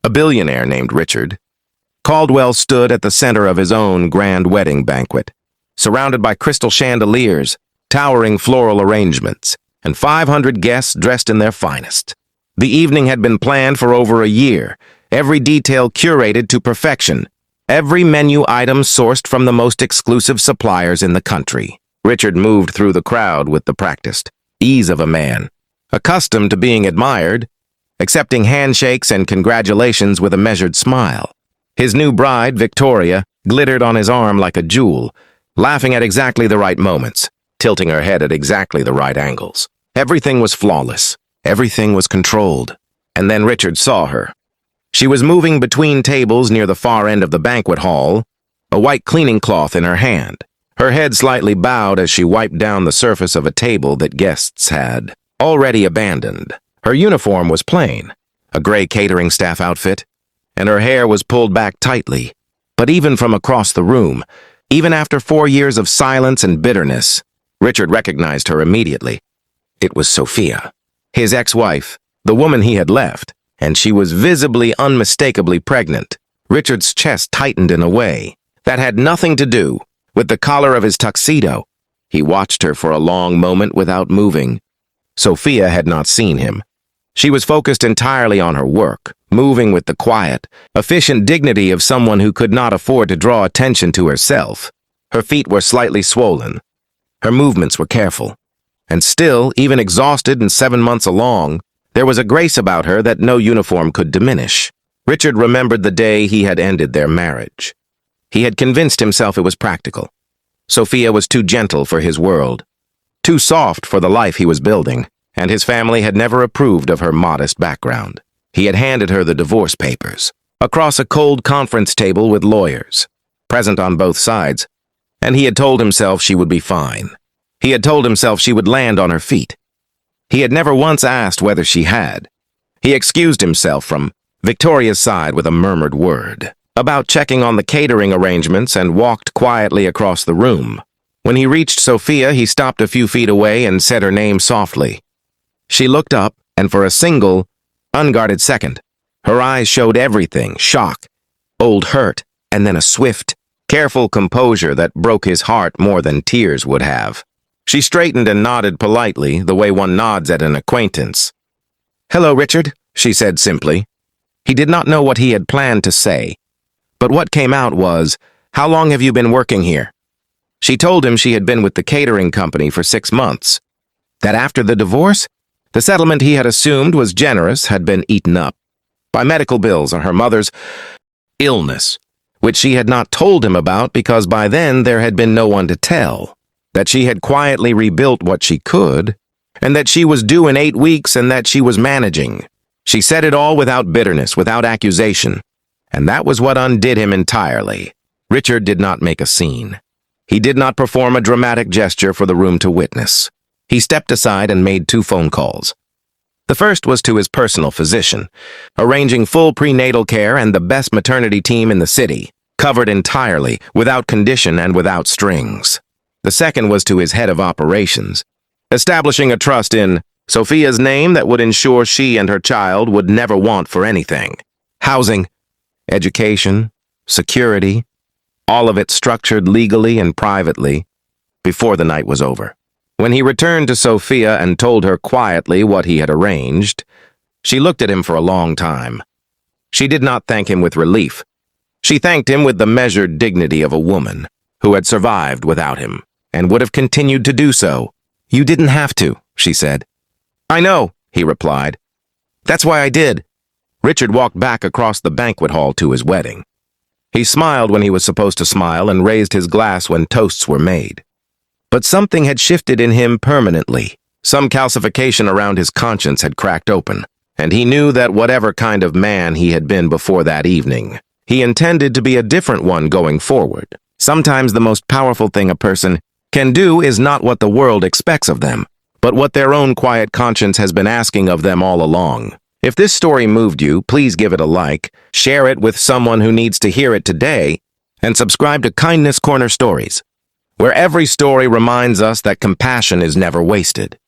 a billionaire named Richard. Caldwell stood at the center of his own grand wedding banquet, surrounded by crystal chandeliers, towering floral arrangements, and 500 guests dressed in their finest. The evening had been planned for over a year, every detail curated to perfection, every menu item sourced from the most exclusive suppliers in the country. Richard moved through the crowd with the practiced ease of a man, accustomed to being admired, accepting handshakes and congratulations with a measured smile. His new bride, Victoria, glittered on his arm like a jewel, laughing at exactly the right moments, tilting her head at exactly the right angles. Everything was flawless. Everything was controlled. And then Richard saw her. She was moving between tables near the far end of the banquet hall, a white cleaning cloth in her hand, her head slightly bowed as she wiped down the surface of a table that guests had already abandoned. Her uniform was plain, a gray catering staff outfit, and her hair was pulled back tightly. But even from across the room, even after 4 years of silence and bitterness, Richard recognized her immediately. It was Sophia, his ex-wife, the woman he had left, and she was visibly, unmistakably pregnant. Richard's chest tightened in a way that had nothing to do with the collar of his tuxedo. He watched her for a long moment without moving. Sophia had not seen him. She was focused entirely on her work, moving with the quiet, efficient dignity of someone who could not afford to draw attention to herself. Her feet were slightly swollen. Her movements were careful. And still, even exhausted and 7 months along, there was a grace about her that no uniform could diminish. Richard remembered the day he had ended their marriage. He had convinced himself it was practical. Sophia was too gentle for his world, too soft for the life he was building, and his family had never approved of her modest background. He had handed her the divorce papers, across a cold conference table with lawyers, present on both sides, and he had told himself she would be fine. He had told himself she would land on her feet. He had never once asked whether she had. He excused himself from Victoria's side with a murmured word about checking on the catering arrangements and walked quietly across the room. When he reached Sophia, he stopped a few feet away and said her name softly. She looked up, and for a single, unguarded second, her eyes showed everything: shock, old hurt, and then a swift, careful composure that broke his heart more than tears would have. She straightened and nodded politely, the way one nods at an acquaintance. "Hello, Richard," she said simply. He did not know what he had planned to say, but what came out was, "How long have you been working here?" She told him she had been with the catering company for 6 months, that after the divorce, the settlement he had assumed was generous had been eaten up by medical bills or her mother's illness, which she had not told him about because by then there had been no one to tell, that she had quietly rebuilt what she could, and that she was due in 8 weeks and that she was managing. She said it all without bitterness, without accusation, and that was what undid him entirely. Richard did not make a scene. He did not perform a dramatic gesture for the room to witness. He stepped aside and made 2 phone calls. The first was to his personal physician, arranging full prenatal care and the best maternity team in the city, covered entirely, without condition and without strings. The second was to his head of operations, establishing a trust in Sophia's name that would ensure she and her child would never want for anything. Housing, education, security, all of it structured legally and privately before the night was over. When he returned to Sophia and told her quietly what he had arranged, she looked at him for a long time. She did not thank him with relief. She thanked him with the measured dignity of a woman who had survived without him and would have continued to do so. "You didn't have to," she said. "I know," he replied. "That's why I did." Richard walked back across the banquet hall to his wedding. He smiled when he was supposed to smile and raised his glass when toasts were made. But something had shifted in him permanently. Some calcification around his conscience had cracked open, and he knew that whatever kind of man he had been before that evening, he intended to be a different one going forward. Sometimes the most powerful thing a person can do is not what the world expects of them, but what their own quiet conscience has been asking of them all along. If this story moved you, please give it a like, share it with someone who needs to hear it today, and subscribe to Kindness Corner Stories, where every story reminds us that compassion is never wasted.